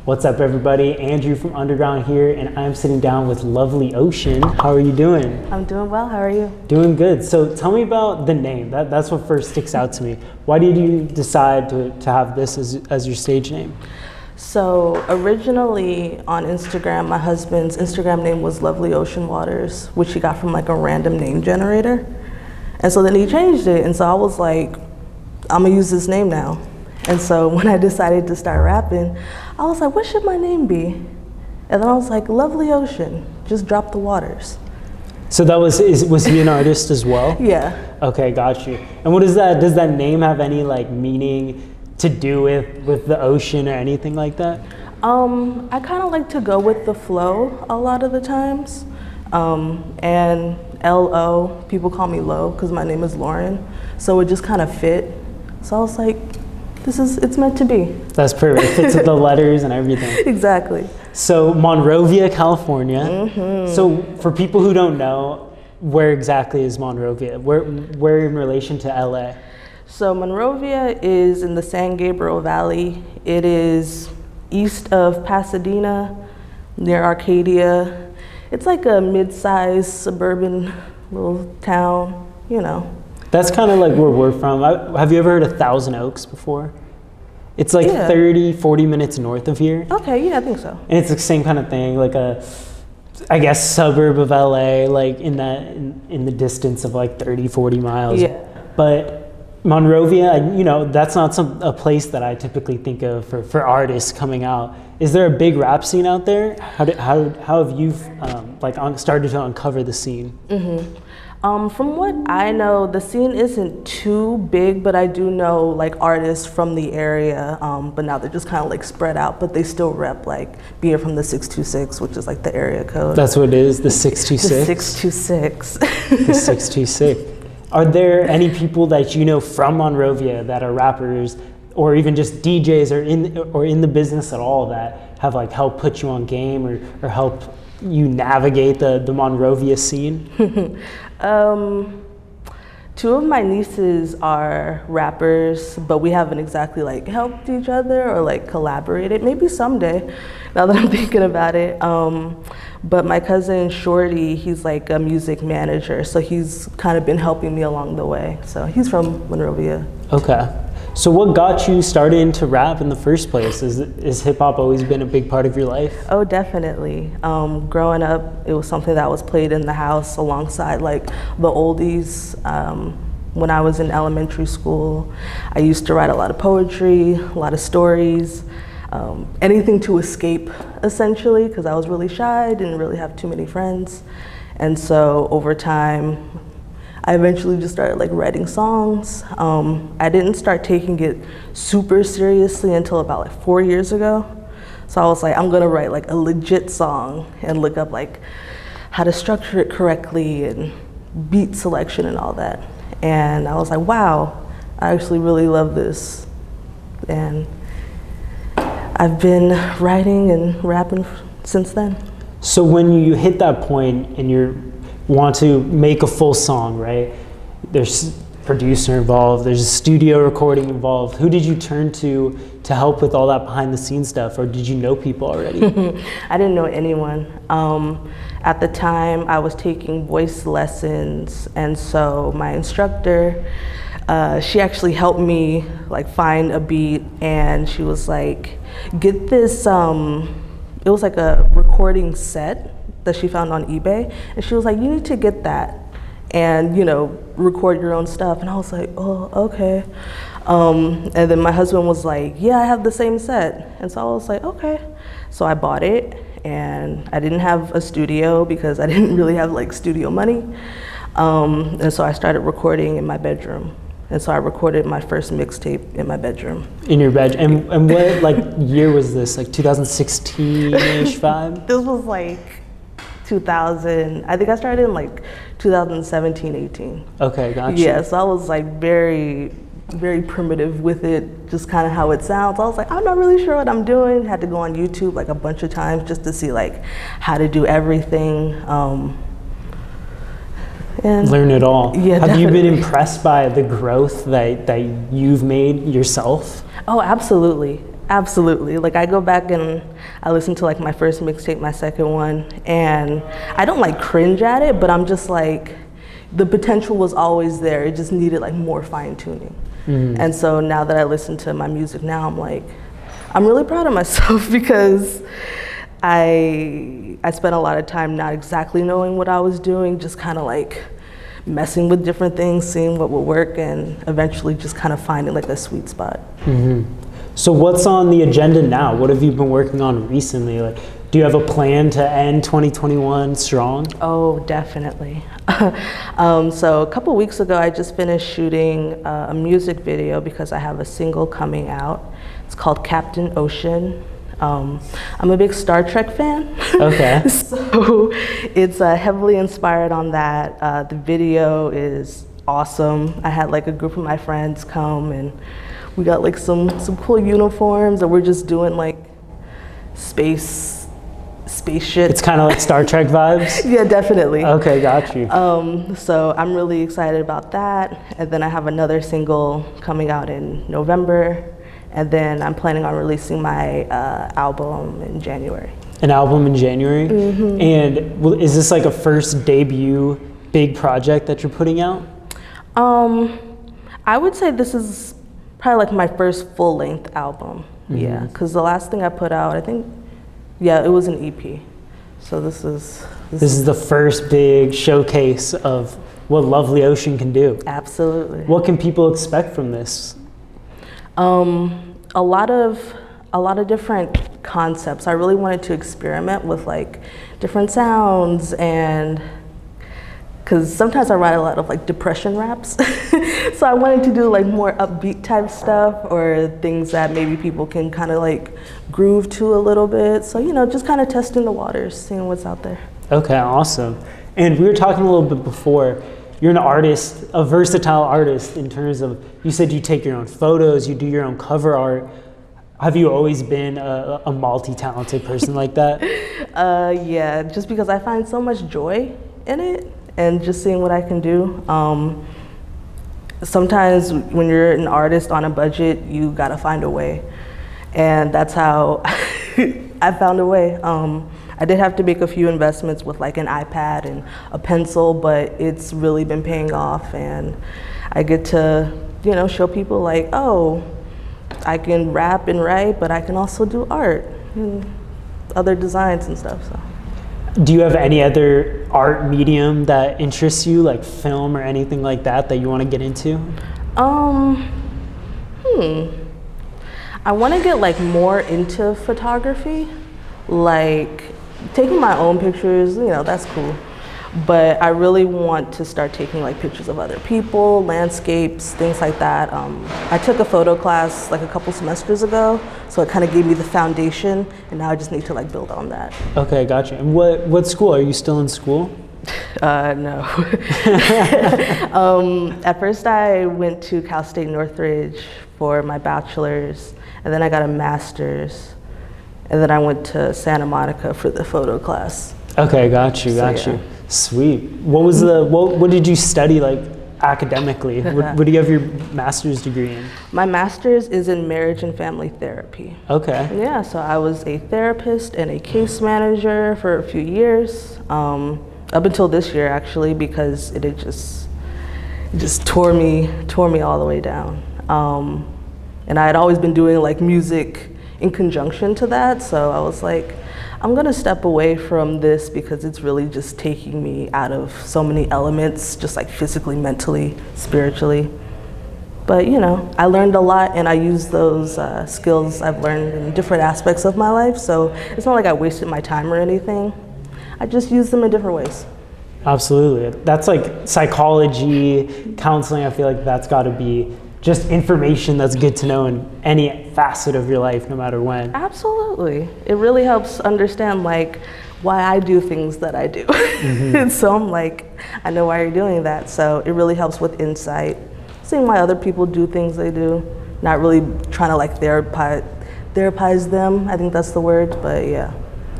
What's up, everybody? Andrew from Underground here, and I'm sitting down with Lovely Ocean. How are you doing? I'm doing well. How are you? Doing good. So tell me about the name. That's what first sticks out to me. Why did you decide to have this as your stage name? So originally on Instagram, my husband's Instagram name was Lovely Ocean Waters, which he got from like a random name generator. And so then he changed it. And so I was like, I'm gonna use this name now. And so when I decided to start rapping, I was like, what should my name be? And then I was like, Lovely Ocean, just drop the waters. So that was he an artist as well? Yeah. Okay, got you. And what is that, does that name have any like meaning to do with the ocean or anything like that? I kind of like to go with the flow a lot of the times. And L-O, people call me Lo because my name is Lauren. So it just kind of fit. So I was like, it's meant to be. That's perfect. It fits with the letters and everything. Exactly. So Monrovia, California. Mm-hmm. So for people who don't know, where exactly is Monrovia? Where in relation to LA? So Monrovia is in the San Gabriel Valley. It is east of Pasadena, near Arcadia. It's like a mid-sized suburban little town, you know. That's kind of like where we're from. Have you ever heard of Thousand Oaks before? It's like 30, 40 minutes north of here. Okay, yeah, I think so. And it's the same kind of thing, like I guess, suburb of LA, like in the distance of like 30, 40 miles. Yeah. But Monrovia, you know, that's not a place that I typically think of for artists coming out. Is there a big rap scene out there? How have you started to uncover the scene? Mm-hmm. From what I know, the scene isn't too big, but I do know like artists from the area, but now they're just kind of like spread out, but they still rep like being from the 626, which is like the area code. That's what it is, the 626? The 626. The 626. Are there any people that you know from Monrovia that are rappers or even just DJs or in the business at all that have like helped put you on game or help you navigate the Monrovia scene? Two of my nieces are rappers, but we haven't exactly like helped each other or like collaborated. Maybe someday, now that I'm thinking about it. But my cousin Shorty, he's like a music manager, so he's kind of been helping me along the way. So he's from Monrovia. Okay. So what got you started into rap in the first place? Is hip hop always been a big part of your life? Oh, definitely. Growing up, it was something that was played in the house alongside like the oldies. When I was in elementary school, I used to write a lot of poetry, a lot of stories, anything to escape essentially, because I was really shy, didn't really have too many friends. And so over time, I eventually just started like writing songs. I didn't start taking it super seriously until about like 4 years ago. So I was like, I'm gonna write like a legit song and look up like how to structure it correctly and beat selection and all that. And I was like, wow, I actually really love this. And I've been writing and rapping since then. So when you hit that point and you want to make a full song, right? There's a producer involved, there's a studio recording involved. Who did you turn to help with all that behind the scenes stuff, or did you know people already? I didn't know anyone. At the time, I was taking voice lessons, and so my instructor, she actually helped me like find a beat, and she was like, get this, it was like a recording set that she found on eBay, and she was like, you need to get that and, you know, record your own stuff. And I was like, oh, okay. And then my husband was like, yeah, I have the same set. And so I was like, okay. So I bought it, and I didn't have a studio because I didn't really have like studio money. And so I started recording in my bedroom. And so I recorded my first mixtape in my bedroom. In your bedroom? And what like year was this? Like 2016-ish vibe? This was like 2000, I think I started in like 2017, 18. Okay, gotcha. Yeah, so I was like very, very primitive with it, just kind of how it sounds. I was like, I'm not really sure what I'm doing. Had to go on YouTube like a bunch of times just to see like how to do everything. And learn it all. Yeah, Have definitely. you been impressed by the growth that you've made yourself? Oh, absolutely. Absolutely. Like I go back and I listen to like my first mixtape, my second one, and I don't like cringe at it, but I'm just like, the potential was always there. It just needed like more fine tuning. And so now that I listen to my music now, I'm like, I'm really proud of myself because I spent a lot of time not exactly knowing what I was doing, just kind of like messing with different things, seeing what would work, and eventually just kind of finding like a sweet spot. So what's on the agenda now? What have you been working on recently? Like, do you have a plan to end 2021 strong? Oh, definitely. So a couple weeks ago, I just finished shooting a music video because I have a single coming out. It's called Captain Ocean. I'm a big Star Trek fan. Okay. So it's heavily inspired on that. The video is awesome. I had like a group of my friends come and we got like some cool uniforms and we're just doing like space shit. It's kind of like Star Trek vibes? Yeah, definitely. Okay, got you. So I'm really excited about that. And then I have another single coming out in November. And then I'm planning on releasing my album in January. An album in January? And is this like a first debut big project that you're putting out? I would say this is probably like my first full-length album. Yeah, because the last thing I put out, I think, yeah, it was an EP. So this is the first big showcase of what Lovely Ocean can do. Absolutely. What can people expect from this? A lot of different concepts. I really wanted to experiment with like different sounds, and because sometimes I write a lot of like depression raps. So I wanted to do like more upbeat type stuff or things that maybe people can kind of like groove to a little bit. So, you know, just kind of testing the waters, seeing what's out there. Okay, awesome. And we were talking a little bit before, you're an artist, a versatile artist in terms of, you said you take your own photos, you do your own cover art. Have you always been a multi-talented person like that? Yeah, just because I find so much joy in it and just seeing what I can do. Sometimes when you're an artist on a budget, you gotta find a way. And that's how I found a way. I did have to make a few investments with like an iPad and a pencil, but it's really been paying off, and I get to, you know, show people like, oh, I can rap and write, but I can also do art and other designs and stuff. So. Do you have any other art medium that interests you, like film or anything like that you want to get into? I want to get like more into photography, like taking my own pictures, you know, that's cool. But I really want to start taking like pictures of other people, landscapes, things like that. I took a photo class like a couple semesters ago, so it kind of gave me the foundation, and now I just need to like build on that. Okay, gotcha. And what school? Are you still in school? No. At first I went to Cal State Northridge for my bachelor's, and then I got a master's, and then I went to Santa Monica for the photo class. Okay, got you. Sweet. What did you study like academically? What do you have your master's degree in? My master's is in marriage and family therapy. Okay. Yeah, so I was a therapist and a case manager for a few years, up until this year actually, because it just tore me all the way down. And I had always been doing like music in conjunction to that, so I was like, I'm gonna step away from this because it's really just taking me out of so many elements, just like physically, mentally, spiritually. But you know, I learned a lot, and I used those skills I've learned in different aspects of my life, so it's not like I wasted my time or anything. I just used them in different ways. Absolutely. That's like psychology, counseling, I feel like that's gotta be just information that's good to know in any facet of your life, no matter when. Absolutely. It really helps understand like why I do things that I do. And so I'm like, I know why you're doing that. So it really helps with insight, seeing why other people do things they do, not really trying to like therapize them. I think that's the word, but yeah.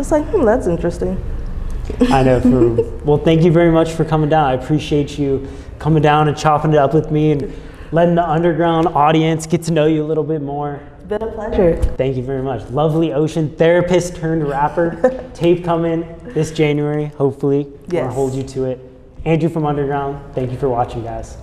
It's like, that's interesting. I know. Well, thank you very much for coming down. I appreciate you coming down and chopping it up with me and letting the underground audience get to know you a little bit more. been a pleasure. Thank you very much. Lovely Ocean, therapist turned rapper. Tape coming this January, hopefully. Yes. I'll hold you to it. Andrew from Underground, thank you for watching, guys.